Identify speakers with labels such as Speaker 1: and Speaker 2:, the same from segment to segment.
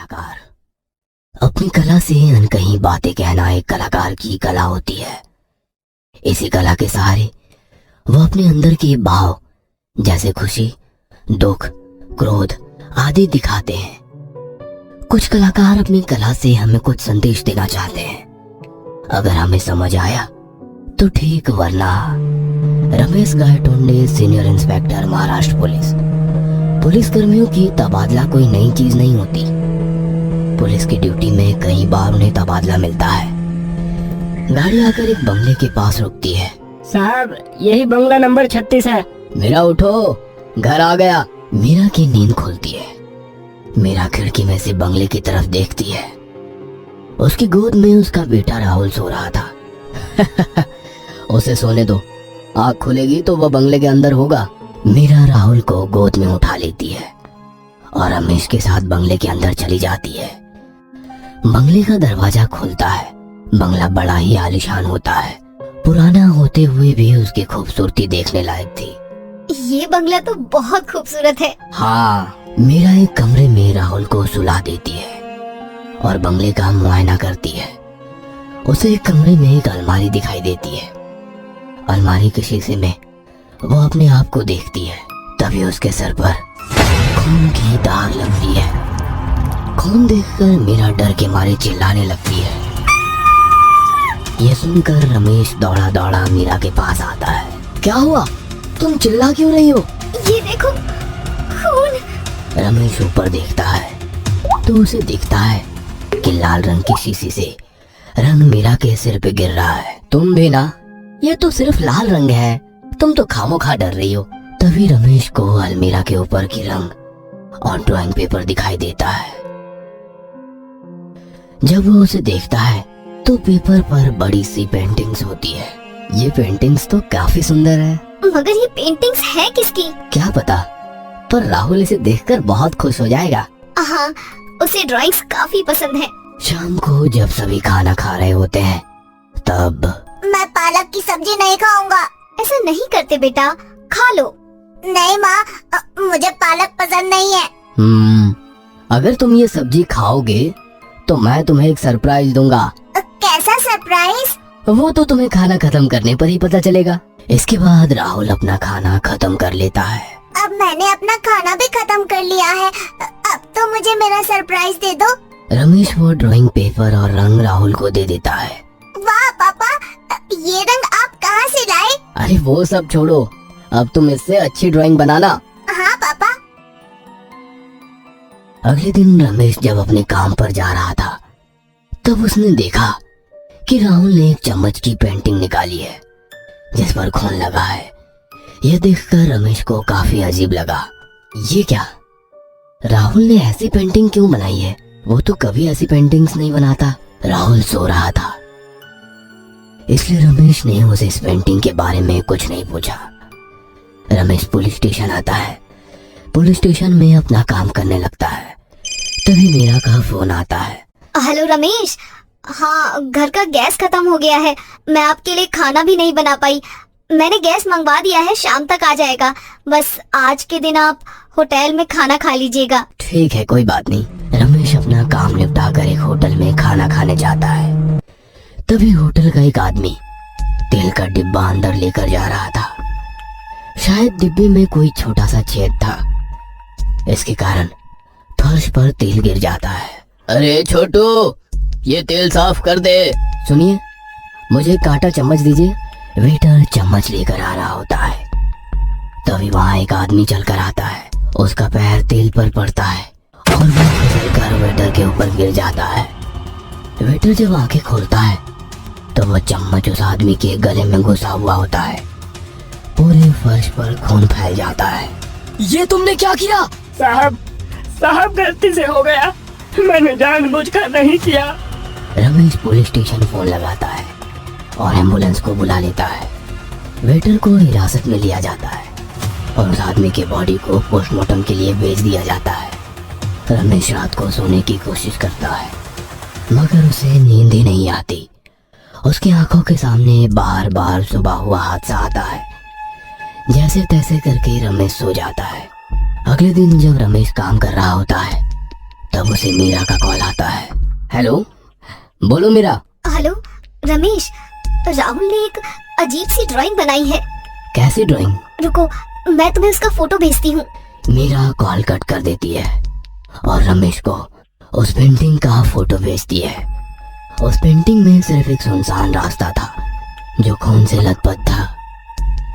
Speaker 1: कलाकार। अपनी कला से अनकही बातें कहना एक कलाकार की कला होती है। इसी कला के सहारे वो अपने अंदर के भाव जैसे खुशी, दुख, क्रोध आदि दिखाते हैं। कुछ कलाकार अपनी कला से हमें कुछ संदेश देना चाहते हैं। अगर हमें समझ आया तो ठीक, वरना Ramesh Gaitonde, senior inspector, Maharashtra police. Police कर्मियों की तबादला कोई नई चीज नहीं होती। पुलिस की ड्यूटी में कई बार उन्हें तबादला मिलता है। गाड़ी आकर एक बंगले के पास रुकती है।
Speaker 2: साहब, यही बंगला नंबर 36 है।
Speaker 1: मीरा उठो, घर आ गया। मीरा की नींद खुलती है। मीरा खिड़की में से बंगले की तरफ देखती है। उसकी गोद में उसका बेटा राहुल सो रहा था। उसे सोने दो, आँख खुलेगी तो वह बंगले के अंदर होगा। मीरा राहुल को गोद में उठा लेती है और रमेश के साथ बंगले के अंदर चली जाती है। बंगले का दरवाजा खुलता है। बंगला बड़ा ही आलीशान होता है। पुराना होते हुए भी उसकी खूबसूरती देखने लायक थी।
Speaker 3: ये बंगला तो बहुत खूबसूरत है।
Speaker 1: हाँ, मीरा एक कमरे में राहुल को सुला देती है और बंगले का मुआयना करती है। उसे एक कमरे में एक अलमारी दिखाई देती है। अलमारी के शीशे में वो अपने आप को देखती है। तभी उसके सर पर खून की दाग लगती है। खून देखकर मीरा डर के मारे चिल्लाने लगती है। यह सुनकर रमेश दौड़ा दौड़ा मीरा के पास आता है। क्या हुआ? तुम चिल्ला क्यों रही हो?
Speaker 3: ये देखो, खून।
Speaker 1: रमेश ऊपर देखता है तो उसे दिखता है कि लाल रंग की शीशी से रंग मीरा के सिर पे गिर रहा है। तुम भी ना, ये तो सिर्फ लाल रंग है, तुम तो खामोखा डर रही हो। तभी रमेश को अलमीरा के ऊपर की रंग और ड्राइंग पेपर दिखाई देता है। जब वो उसे देखता है तो पेपर पर बड़ी सी पेंटिंग्स होती है। ये पेंटिंग्स तो काफी सुंदर है।
Speaker 3: मगर ये पेंटिंग्स है किसकी?
Speaker 1: क्या पता, पर राहुल इसे देखकर बहुत खुश हो जाएगा।
Speaker 3: हाँ, उसे ड्राइंग्स काफी पसंद है।
Speaker 1: शाम को जब सभी खाना खा रहे होते हैं तब
Speaker 3: मैं पालक की सब्जी नहीं खाऊंगा। ऐसा नहीं करते बेटा, खा लो। नहीं माँ, मुझे पालक पसंद नहीं है।
Speaker 1: अगर तुम ये सब्जी खाओगे तो मैं तुम्हें एक सरप्राइज दूंगा।
Speaker 3: कैसा सरप्राइज?
Speaker 1: वो तो तुम्हें खाना खत्म करने पर ही पता चलेगा। इसके बाद राहुल अपना खाना खत्म कर लेता है।
Speaker 3: अब मैंने अपना खाना भी खत्म कर लिया है, अब तो मुझे मेरा सरप्राइज दे दो।
Speaker 1: रमेश वो ड्राइंग पेपर और रंग राहुल को दे देता है।
Speaker 3: वाह पापा, ये रंग आप कहाँ से लाए?
Speaker 1: अरे वो सब छोड़ो, अब तुम इससे अच्छी ड्राइंग बनाना।
Speaker 3: हाँ पापा।
Speaker 1: अगले दिन रमेश जब अपने काम पर जा रहा था तब उसने देखा कि राहुल ने एक चम्मच की पेंटिंग निकाली है जिस पर खून लगा है। यह देखकर रमेश को काफी अजीब लगा। ये क्या, राहुल ने ऐसी पेंटिंग क्यों बनाई है? वो तो कभी ऐसी पेंटिंग्स नहीं बनाता। राहुल सो रहा था, इसलिए रमेश ने उसे इस पेंटिंग के बारे में कुछ नहीं पूछा। रमेश पुलिस स्टेशन आता है। पुलिस स्टेशन में अपना काम करने लगता है। तभी मीरा का फोन आता है।
Speaker 3: हेलो रमेश, हाँ घर का गैस खत्म हो गया है, मैं आपके लिए खाना भी नहीं बना पाई। मैंने गैस मंगवा दिया है, शाम तक आ जाएगा। बस आज के दिन आप होटल में खाना खा लीजिएगा।
Speaker 1: ठीक है, कोई बात नहीं। रमेश अपना काम निपटा कर एक होटल में खाना खाने जाता है। तभी होटल का एक आदमी तेल का डिब्बा अंदर लेकर जा रहा था। शायद डिब्बे में कोई छोटा सा छेद था, इसके कारण फर्श पर तेल गिर जाता है। अरे छोटू, ये तेल साफ कर दे। सुनिए, मुझे कांटा चम्मच दीजिए। वेटर चम्मच लेकर आ रहा होता है। तभी वहाँ एक आदमी चलकर आता है। उसका पैर तेल पर पड़ता है और वह फिसलकर वेटर के ऊपर गिर जाता है। वेटर जब आंखें खोलता है तो वह चम्मच उस आदमी के गले में घुसा हुआ होता है। पूरे फर्श पर खून फैल जाता है। ये तुमने क्या किया?
Speaker 2: साहब गलती से हो गया, मैंने जानबूझकर नहीं किया।
Speaker 1: रमेश पुलिस स्टेशन फोन लगाता है और एम्बुलेंस को बुला लेता है। वेटर को हिरासत में लिया जाता है और उस आदमी के बॉडी को पोस्टमार्टम के लिए भेज दिया जाता है। रमेश रात को सोने की कोशिश करता है मगर उसे नींद ही नहीं आती। उसकी आंखों के सामने बार बार सुबह हुआ हादसा आता है। जैसे तैसे करके रमेश सो जाता है। अगले दिन जब रमेश काम कर रहा होता है तब उसे मीरा का कॉल आता है। हेलो, बोलो मीरा।
Speaker 3: हेलो रमेश, राहुल ने एक अजीब सी ड्राइंग बनाई है।
Speaker 1: कैसी ड्राइंग?
Speaker 3: रुको, मैं तुम्हें उसका फोटो भेजती हूँ।
Speaker 1: मीरा कॉल कट कर देती है और रमेश को उस पेंटिंग का फोटो भेजती है। उस पेंटिंग में सिर्फ एक सुनसान रास्ता था जो खून से लथपथ था।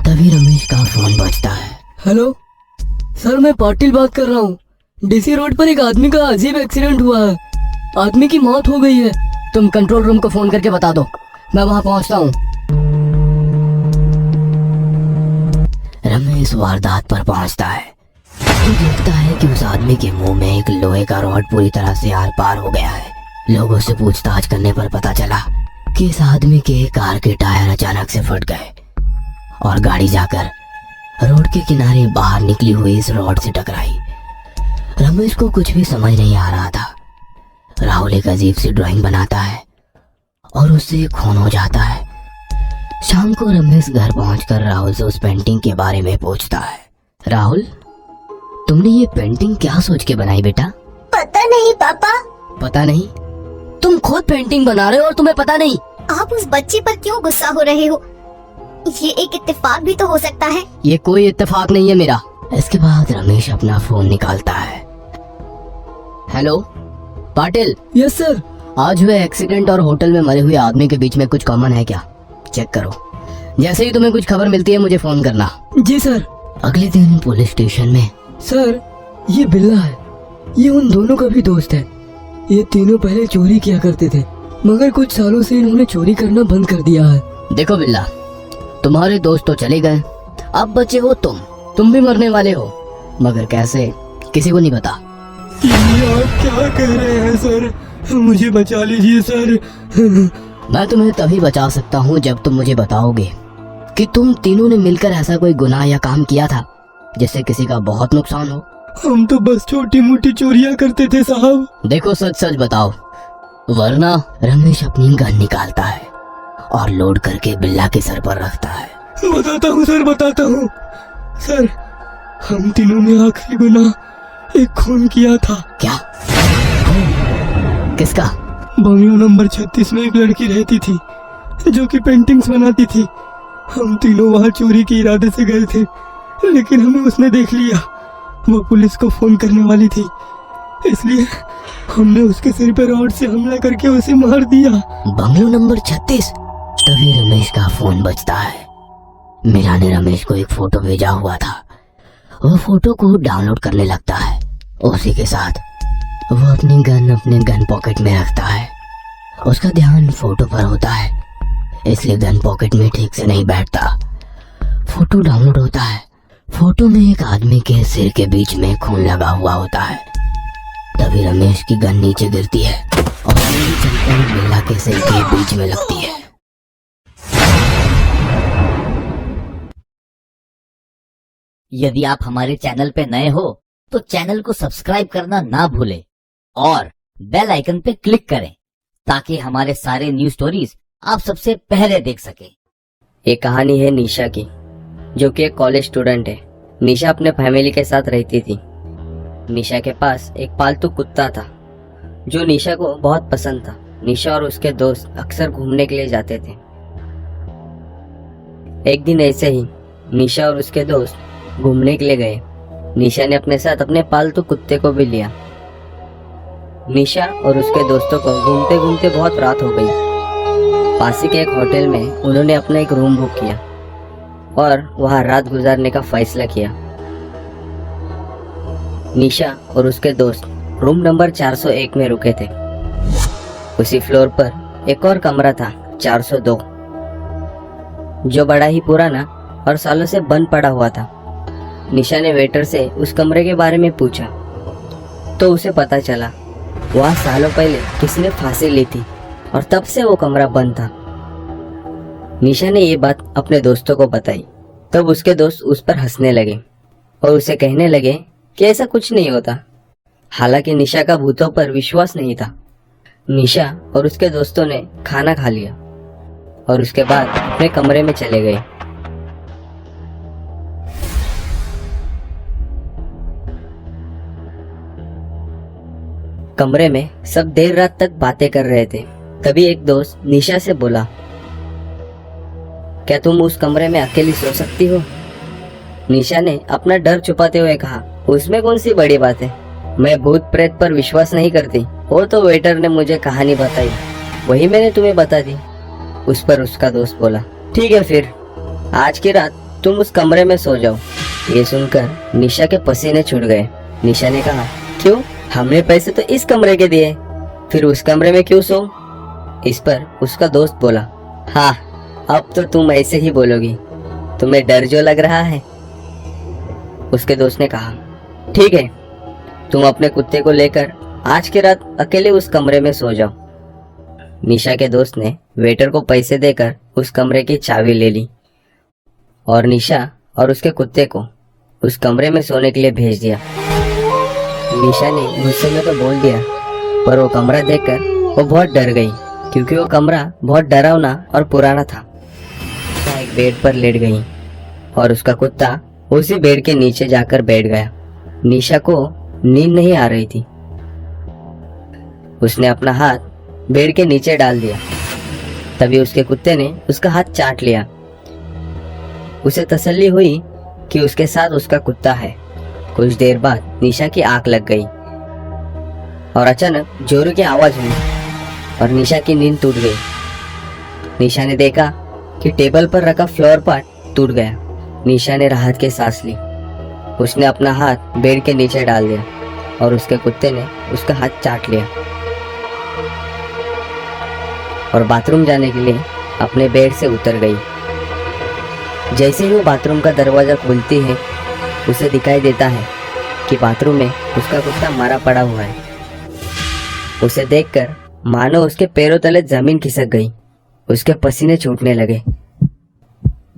Speaker 1: तभी रमेश का फोन बजता है।
Speaker 2: हेलो सर, मैं पाटिल बात कर रहा हूँ। डीसी रोड पर एक आदमी का अजीब एक्सीडेंट हुआ है। आदमी की मौत हो गई है।
Speaker 1: तुम कंट्रोल रूम को फोन करके बता दो, मैं वहां पहुंचता हूँ। रमेश वारदात पर पहुंचता है तो देखता है कि उस आदमी के मुंह में एक लोहे का रॉड पूरी तरह से आर पार हो गया है। लोगों से पूछताछ करने पर पता चला कि इस आदमी के कार के टायर अचानक से फट गए और गाड़ी जाकर रोड के किनारे बाहर निकली हुई इस रॉड से टकराई। रमेश को कुछ भी समझ नहीं आ रहा था। राहुल एक अजीब सी ड्राइंग बनाता है और उससे खून हो जाता है। शाम को रमेश घर पहुंचकर राहुल से उस पेंटिंग के बारे में पूछता है। राहुल, तुमने ये पेंटिंग क्या सोच के बनाई बेटा?
Speaker 3: पता नहीं पापा।
Speaker 1: पता नहीं? तुम खुद पेंटिंग बना रहे हो और तुम्हें पता नहीं?
Speaker 3: आप उस बच्चे पर क्यों गुस्सा हो रहे हो? ये एक इत्तेफाक भी तो हो सकता है।
Speaker 1: ये कोई इत्तेफाक नहीं है मेरा। इसके बाद रमेश अपना फोन निकालता है। हेलो पाटिल।
Speaker 2: Yes sir.
Speaker 1: आज हुए एक्सीडेंट और होटल में मरे हुए आदमी के बीच में कुछ कॉमन है क्या? चेक करो। जैसे ही तुम्हें कुछ खबर मिलती है मुझे फोन करना।
Speaker 2: जी सर।
Speaker 1: अगले दिन पुलिस स्टेशन में।
Speaker 2: सर, ये बिल्ला है। ये उन दोनों का भी दोस्त है। ये तीनों पहले चोरी किया करते थे, मगर कुछ सालों से इन्होंने चोरी करना बंद कर दिया है।
Speaker 1: देखो बिल्ला, तुम्हारे दोस्त तो चले गए, अब बचे हो तुम भी मरने वाले हो, मगर कैसे किसी को नहीं पता।
Speaker 2: ये आप क्या कह रहे हैं सर? मुझे बचा लीजिए सर।
Speaker 1: मैं तुम्हें तभी बचा सकता हूँ जब तुम मुझे बताओगे कि तुम तीनों ने मिलकर ऐसा कोई गुनाह या काम किया था जिससे किसी का बहुत नुकसान हो।
Speaker 2: हम तो बस छोटी मोटी चोरियां करते थे साहब।
Speaker 1: देखो सच सच बताओ, वरना। रमेश अपनी गन निकालता है और लोड करके बिल्ला के सर पर रखता है।
Speaker 2: बताता हूँ सर, बताता हूँ सर। हम तीनों ने आखिरी गुनाह एक खून किया था।
Speaker 1: क्या? किसका?
Speaker 2: बंगलो नंबर 36 में एक लड़की रहती थी जो कि पेंटिंग्स बनाती थी। हम तीनों वहाँ चोरी के इरादे से गए थे, लेकिन हमें उसने देख लिया। वो पुलिस को फोन करने वाली थी, इसलिए हमने उसके सिर पर रॉड से हमला करके उसे मार दिया।
Speaker 1: Bungalow number 36। तभी रमेश का फोन बजता है। मीरा ने रमेश को एक फोटो भेजा हुआ था। वो फोटो को डाउनलोड करने लगता है। उसी के साथ वो अपनी गन अपने गन पॉकेट में रखता है। उसका ध्यान फोटो पर होता है, इसलिए गन पॉकेट में ठीक से नहीं बैठता। फोटो डाउनलोड होता है। फोटो में एक आदमी के सिर के बीच में खून लगा हुआ होता है। तभी रमेश की गन नीचे गिरती है और गोली चलकर बिल्ला के सिर के बीच में लगती है।
Speaker 4: यदि आप हमारे चैनल पे नए हो तो चैनल को सब्सक्राइब करना ना भूलें और बेल आइकन पे क्लिक करें ताकि हमारे सारे न्यूज स्टोरीज आप सबसे पहले देख सकें।
Speaker 5: ये कहानी है निशा की, जो कि एक कॉलेज स्टूडेंट है। निशा अपने फैमिली के साथ रहती थी। निशा के पास एक पालतू कुत्ता था जो निशा को बहुत पसंद था। निशा और उसके दोस्त अक्सर घूमने के लिए जाते थे। एक दिन ऐसे ही निशा और उसके दोस्त घूमने के लिए गए। निशा ने अपने साथ अपने पालतू कुत्ते को भी लिया। निशा और उसके दोस्तों को घूमते घूमते बहुत रात हो गई। पास ही के एक होटल में उन्होंने अपना एक रूम बुक किया और वहां रात गुजारने का फैसला किया। निशा और उसके दोस्त रूम नंबर 401 में रुके थे। उसी फ्लोर पर एक और कमरा था, 402, जो बड़ा ही पुराना और सालों से बंद पड़ा हुआ था। निशा ने वेटर से उस कमरे के बारे में पूछा तो उसे पता चला वहाँ सालों पहले किसी ने फांसी ली थी और तब से वो कमरा बंद था। निशा ने ये बात अपने दोस्तों को बताई। तब उसके दोस्त उस पर हंसने लगे और उसे कहने लगे कि ऐसा कुछ नहीं होता। हालांकि निशा का भूतों पर विश्वास नहीं था। निशा और उसके दोस्तों ने खाना खा लिया और उसके बाद अपने कमरे में चले गए। कमरे में सब देर रात तक बातें कर रहे थे। तभी एक दोस्त निशा से बोला, क्या तुम उस कमरे में अकेली सो सकती हो? निशा ने अपना डर छुपाते हुए कहा, उसमें कौन सी बड़ी बात है, मैं भूत प्रेत पर विश्वास नहीं करती, वो तो वेटर ने मुझे कहानी बताई, वही मैंने तुम्हें बता दी। उस पर उसका दोस्त बोला, ठीक है फिर आज की रात तुम उस कमरे में सो जाओ। ये सुनकर निशा के पसीने छूट गए। निशा ने कहा, क्यों, हमने पैसे तो इस कमरे के दिए, फिर उस कमरे में क्यों सो? इस पर उसका दोस्त बोला, हाँ अब तो तुम ऐसे ही बोलोगी, तुम्हें डर जो लग रहा है। उसके दोस्त ने कहा, ठीक है तुम अपने कुत्ते को लेकर आज की रात अकेले उस कमरे में सो जाओ। निशा के दोस्त ने वेटर को पैसे देकर उस कमरे की चाबी ले ली और निशा और उसके कुत्ते को उस कमरे में सोने के लिए भेज दिया। निशा ने गुस्से में तो बोल दिया, पर वो कमरा देखकर वो बहुत डर गई, क्योंकि वो कमरा बहुत डरावना और पुराना था। निशा एक बेड पर लेट गई और उसका कुत्ता उसी बेड के नीचे जाकर बैठ गया। निशा को नींद नहीं आ रही थी। उसने अपना हाथ बेड के नीचे डाल दिया। तभी उसके कुत्ते ने उसका हाथ चाट लिया। उसे तसल्ली हुई कि उसके साथ उसका कुत्ता है। कुछ देर बाद निशा की आंख लग गई और अचानक जोरों की आवाज हुई और निशा की नींद टूट गई। निशा ने देखा कि टेबल पर रखा फ्लावर पॉट टूट गया। निशा ने राहत की सांस ली। उसने अपना हाथ बेड के नीचे डाल दिया और उसके कुत्ते ने उसका हाथ चाट लिया और बाथरूम जाने के लिए अपने बेड से उतर गई। जैसे ही वो बाथरूम का दरवाजा खोलती है, उसे दिखाई देता है कि बाथरूम में उसका कुत्ता मरा पड़ा हुआ है। उसे देखकर मानो उसके पैरों तले जमीन खिसक गई। उसके पसीने छूटने लगे,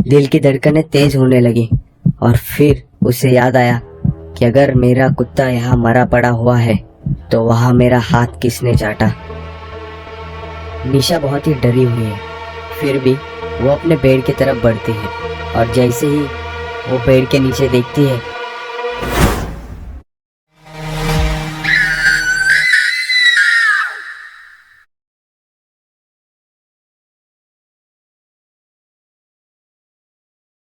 Speaker 5: दिल की धड़कनें तेज होने लगी और फिर उसे याद आया कि अगर मेरा कुत्ता यहाँ मरा पड़ा हुआ है तो वहाँ मेरा हाथ किसने चाटा। निशा बहुत ही डरी हुई है, फिर भी वो अपने बेड की तरफ बढ़ती है और जैसे ही वो पेड़ के नीचे देखती है